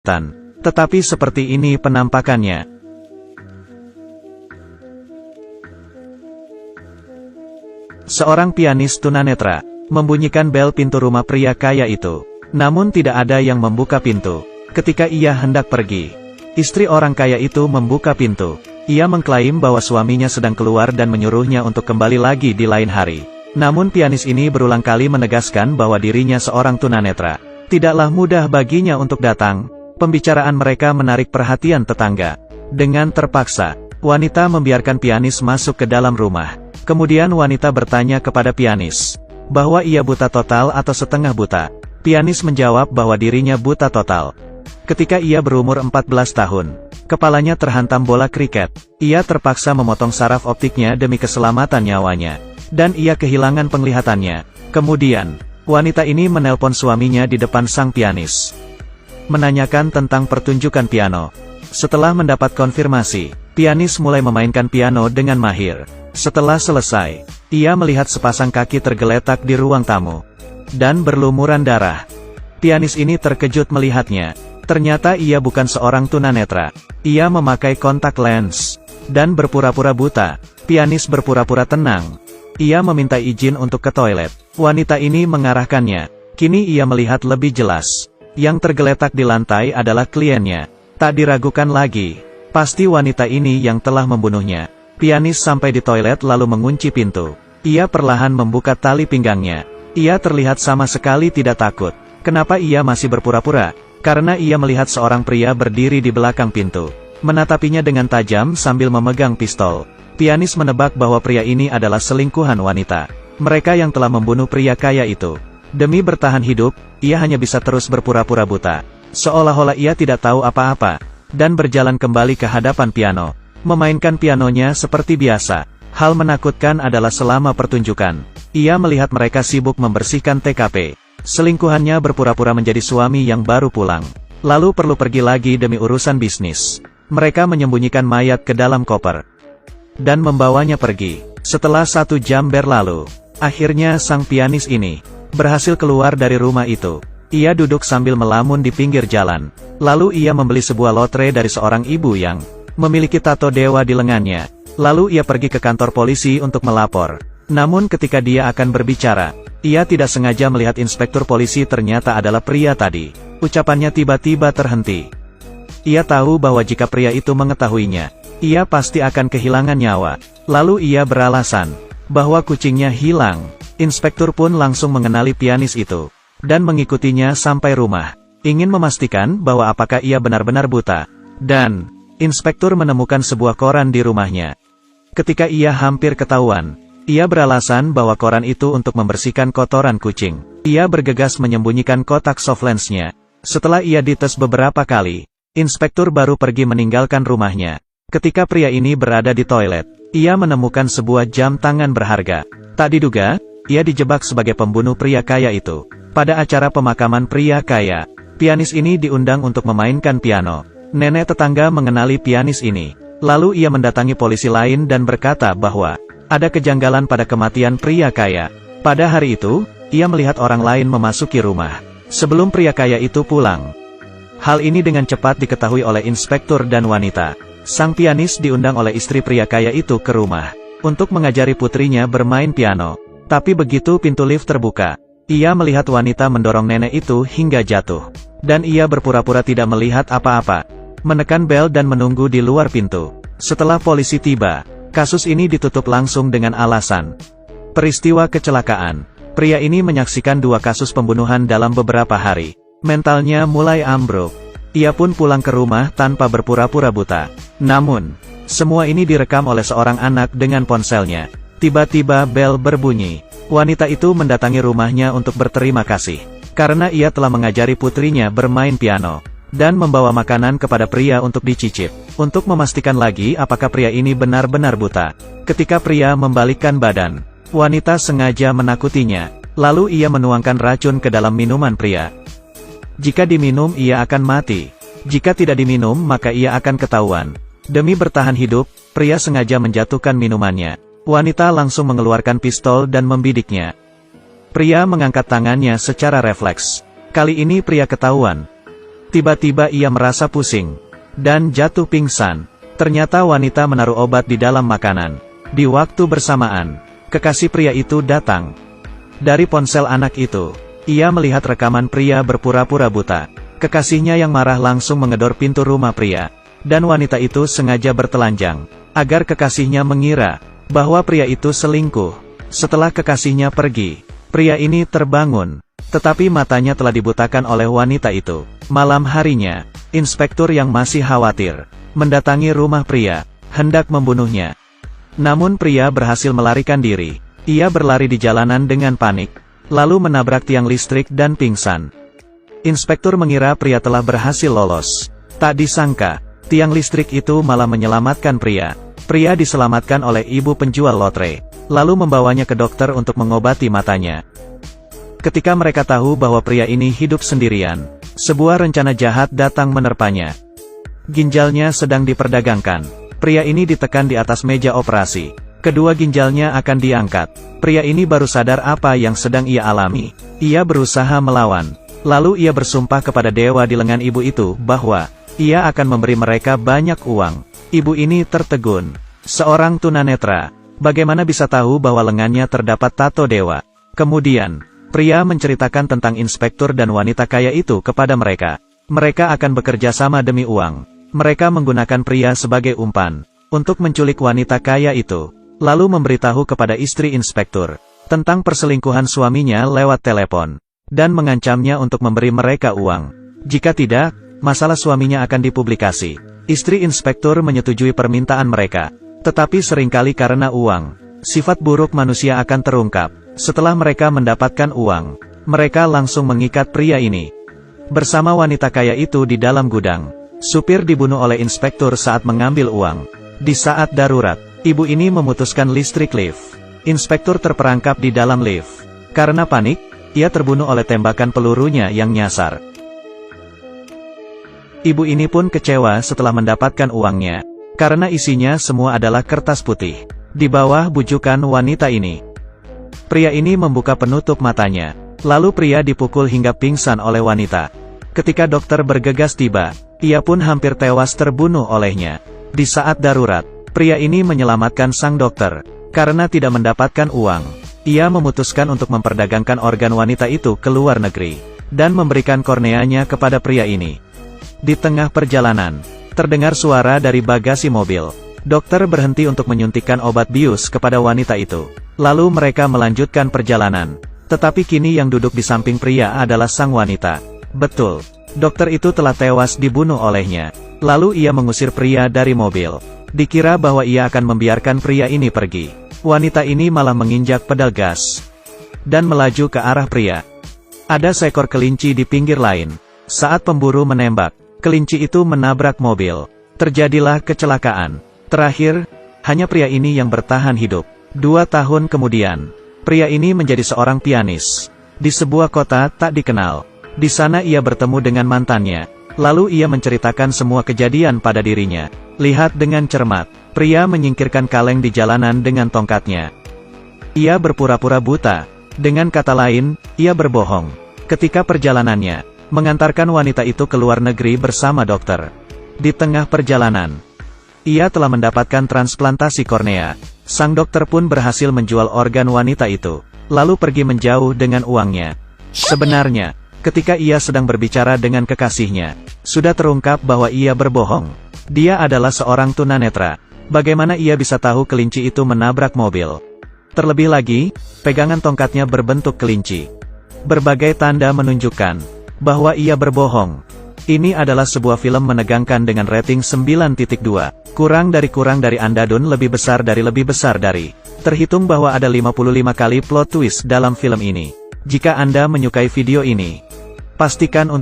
Tetapi seperti ini penampakannya. Seorang pianis tunanetra membunyikan bel pintu rumah pria kaya itu. Namun tidak ada yang membuka pintu. Ketika ia hendak pergi, istri orang kaya itu membuka pintu. Ia mengklaim bahwa suaminya sedang keluar dan menyuruhnya untuk kembali lagi di lain hari. Namun pianis ini berulang kali menegaskan bahwa dirinya seorang tunanetra. Tidaklah mudah baginya untuk datang. Pembicaraan mereka menarik perhatian tetangga. Dengan terpaksa, wanita membiarkan pianis masuk ke dalam rumah. Kemudian wanita bertanya kepada pianis bahwa ia buta total atau setengah buta. Pianis menjawab bahwa dirinya buta total. Ketika ia berumur 14 tahun, kepalanya terhantam bola kriket. Ia terpaksa memotong saraf optiknya demi keselamatan nyawanya. Dan ia kehilangan penglihatannya. Kemudian, wanita ini menelpon suaminya di depan sang pianis, menanyakan tentang pertunjukan piano. Setelah mendapat konfirmasi, pianis mulai memainkan piano dengan mahir. Setelah selesai, ia melihat sepasang kaki tergeletak di ruang tamu dan berlumuran darah. Pianis ini terkejut melihatnya. Ternyata ia bukan seorang tunanetra. Ia memakai kontak lens dan berpura-pura buta. Pianis berpura-pura tenang. Ia meminta izin untuk ke toilet. Wanita ini mengarahkannya. Kini ia melihat lebih jelas. Yang tergeletak di lantai adalah kliennya. Tak diragukan lagi. Pasti wanita ini yang telah membunuhnya. Pianis sampai di toilet lalu mengunci pintu. Ia perlahan membuka tali pinggangnya. Ia terlihat sama sekali tidak takut. Kenapa ia masih berpura-pura? Karena ia melihat seorang pria berdiri di belakang pintu, menatapinya dengan tajam sambil memegang pistol. Pianis menebak bahwa pria ini adalah selingkuhan wanita. Mereka yang telah membunuh pria kaya itu. Demi bertahan hidup, ia hanya bisa terus berpura-pura buta. Seolah-olah ia tidak tahu apa-apa. Dan berjalan kembali ke hadapan piano. Memainkan pianonya seperti biasa. Hal menakutkan adalah selama pertunjukan, ia melihat mereka sibuk membersihkan TKP. Selingkuhannya berpura-pura menjadi suami yang baru pulang. Lalu perlu pergi lagi demi urusan bisnis. Mereka menyembunyikan mayat ke dalam koper dan membawanya pergi. Setelah 1 jam berlalu, akhirnya sang pianis ini berhasil keluar dari rumah itu. Ia duduk sambil melamun di pinggir jalan. Lalu ia membeli sebuah lotre dari seorang ibu yang memiliki tato dewa di lengannya. Lalu ia pergi ke kantor polisi untuk melapor. Namun ketika dia akan berbicara, ia tidak sengaja melihat inspektur polisi ternyata adalah pria tadi. Ucapannya tiba-tiba terhenti. Ia tahu bahwa jika pria itu mengetahuinya, ia pasti akan kehilangan nyawa. Lalu ia beralasan bahwa kucingnya hilang. Inspektur pun langsung mengenali pianis itu dan mengikutinya sampai rumah, ingin memastikan bahwa apakah ia benar-benar buta. Dan inspektur menemukan sebuah koran di rumahnya. Ketika ia hampir ketahuan, ia beralasan bahwa koran itu untuk membersihkan kotoran kucing. Ia bergegas menyembunyikan kotak softlensnya. Setelah ia dites beberapa kali, inspektur baru pergi meninggalkan rumahnya. Ketika pria ini berada di toilet, ia menemukan sebuah jam tangan berharga. Tak diduga, ia dijebak sebagai pembunuh pria kaya itu. Pada acara pemakaman pria kaya, pianis ini diundang untuk memainkan piano. Nenek tetangga mengenali pianis ini. Lalu ia mendatangi polisi lain dan berkata bahwa ada kejanggalan pada kematian pria kaya. Pada hari itu, ia melihat orang lain memasuki rumah sebelum pria kaya itu pulang. Hal ini dengan cepat diketahui oleh inspektur dan wanita. Sang pianis diundang oleh istri pria kaya itu ke rumah untuk mengajari putrinya bermain piano. Tapi begitu pintu lift terbuka, ia melihat wanita mendorong nenek itu hingga jatuh. Dan ia berpura-pura tidak melihat apa-apa, menekan bel dan menunggu di luar pintu. Setelah polisi tiba, kasus ini ditutup langsung dengan alasan peristiwa kecelakaan. Pria ini menyaksikan 2 kasus pembunuhan dalam beberapa hari. Mentalnya mulai ambruk. Ia pun pulang ke rumah tanpa berpura-pura buta. Namun, semua ini direkam oleh seorang anak dengan ponselnya. Tiba-tiba bel berbunyi. Wanita itu mendatangi rumahnya untuk berterima kasih karena ia telah mengajari putrinya bermain piano dan membawa makanan kepada pria untuk dicicip, untuk memastikan lagi apakah pria ini benar-benar buta. Ketika pria membalikkan badan, wanita sengaja menakutinya, lalu ia menuangkan racun ke dalam minuman pria. Jika diminum ia akan mati, jika tidak diminum maka ia akan ketahuan. Demi bertahan hidup, pria sengaja menjatuhkan minumannya. Wanita langsung mengeluarkan pistol dan membidiknya. Pria mengangkat tangannya secara refleks. Kali ini pria ketahuan. Tiba-tiba ia merasa pusing dan jatuh pingsan. Ternyata wanita menaruh obat di dalam makanan. Di waktu bersamaan, kekasih pria itu datang. Dari ponsel anak itu, ia melihat rekaman pria berpura-pura buta. Kekasihnya yang marah langsung mengedor pintu rumah pria. Dan wanita itu sengaja bertelanjang, agar kekasihnya mengira bahwa pria itu selingkuh. Setelah kekasihnya pergi, pria ini terbangun. Tetapi matanya telah dibutakan oleh wanita itu. Malam harinya, inspektur yang masih khawatir mendatangi rumah pria, hendak membunuhnya. Namun pria berhasil melarikan diri. Ia berlari di jalanan dengan panik, lalu menabrak tiang listrik dan pingsan. Inspektur mengira pria telah berhasil lolos. Tak disangka, tiang listrik itu malah menyelamatkan pria. Pria diselamatkan oleh ibu penjual lotre, lalu membawanya ke dokter untuk mengobati matanya. Ketika mereka tahu bahwa pria ini hidup sendirian, sebuah rencana jahat datang menerpanya. Ginjalnya sedang diperdagangkan. Pria ini ditekan di atas meja operasi. Kedua ginjalnya akan diangkat. Pria ini baru sadar apa yang sedang ia alami. Ia berusaha melawan. Lalu ia bersumpah kepada dewa di lengan ibu itu bahwa ia akan memberi mereka banyak uang. Ibu ini tertegun. Seorang tunanetra, bagaimana bisa tahu bahwa lengannya terdapat tato dewa? Kemudian, pria menceritakan tentang inspektur dan wanita kaya itu kepada mereka. Mereka akan bekerja sama demi uang. Mereka menggunakan pria sebagai umpan untuk menculik wanita kaya itu, lalu memberitahu kepada istri inspektur tentang perselingkuhan suaminya lewat telepon, dan mengancamnya untuk memberi mereka uang. Jika tidak, masalah suaminya akan dipublikasi. Istri inspektur menyetujui permintaan mereka, tetapi seringkali karena uang, sifat buruk manusia akan terungkap. Setelah mereka mendapatkan uang, mereka langsung mengikat pria ini bersama wanita kaya itu di dalam gudang. Supir dibunuh oleh inspektur saat mengambil uang. Di saat darurat, ibu ini memutuskan listrik lift. Inspektur terperangkap di dalam lift. Karena panik, ia terbunuh oleh tembakan pelurunya yang nyasar. Ibu ini pun kecewa setelah mendapatkan uangnya, karena isinya semua adalah kertas putih. Di bawah bujukan wanita ini, pria ini membuka penutup matanya. Lalu pria dipukul hingga pingsan oleh wanita. Ketika dokter bergegas tiba, ia pun hampir tewas terbunuh olehnya. Di saat darurat, pria ini menyelamatkan sang dokter. Karena tidak mendapatkan uang, ia memutuskan untuk memperdagangkan organ wanita itu ke luar negeri, dan memberikan korneanya kepada pria ini. Di tengah perjalanan, terdengar suara dari bagasi mobil. Dokter berhenti untuk menyuntikkan obat bius kepada wanita itu. Lalu mereka melanjutkan perjalanan. Tetapi kini yang duduk di samping pria adalah sang wanita. Betul, dokter itu telah tewas dibunuh olehnya. Lalu ia mengusir pria dari mobil. Dikira bahwa ia akan membiarkan pria ini pergi. Wanita ini malah menginjak pedal gas dan melaju ke arah pria. Ada seekor kelinci di pinggir lain. Saat pemburu menembak, kelinci itu menabrak mobil. Terjadilah kecelakaan. Terakhir, hanya pria ini yang bertahan hidup. 2 tahun kemudian, pria ini menjadi seorang pianis di sebuah kota tak dikenal. Di sana ia bertemu dengan mantannya. Lalu ia menceritakan semua kejadian pada dirinya. Lihat dengan cermat, pria menyingkirkan kaleng di jalanan dengan tongkatnya. Ia berpura-pura buta. Dengan kata lain, ia berbohong. Ketika perjalanannya, mengantarkan wanita itu ke luar negeri bersama dokter. Di tengah perjalanan, ia telah mendapatkan transplantasi kornea. Sang dokter pun berhasil menjual organ wanita itu, lalu pergi menjauh dengan uangnya. Sebenarnya, ketika ia sedang berbicara dengan kekasihnya, sudah terungkap bahwa ia berbohong. Dia adalah seorang tunanetra. Bagaimana ia bisa tahu kelinci itu menabrak mobil? Terlebih lagi, pegangan tongkatnya berbentuk kelinci. Berbagai tanda menunjukkan bahwa ia berbohong. Ini adalah sebuah film menegangkan dengan rating 9.2. Kurang dari andadun lebih besar dari. Terhitung bahwa ada 55 kali plot twist dalam film ini. Jika Anda menyukai video ini, pastikan untuk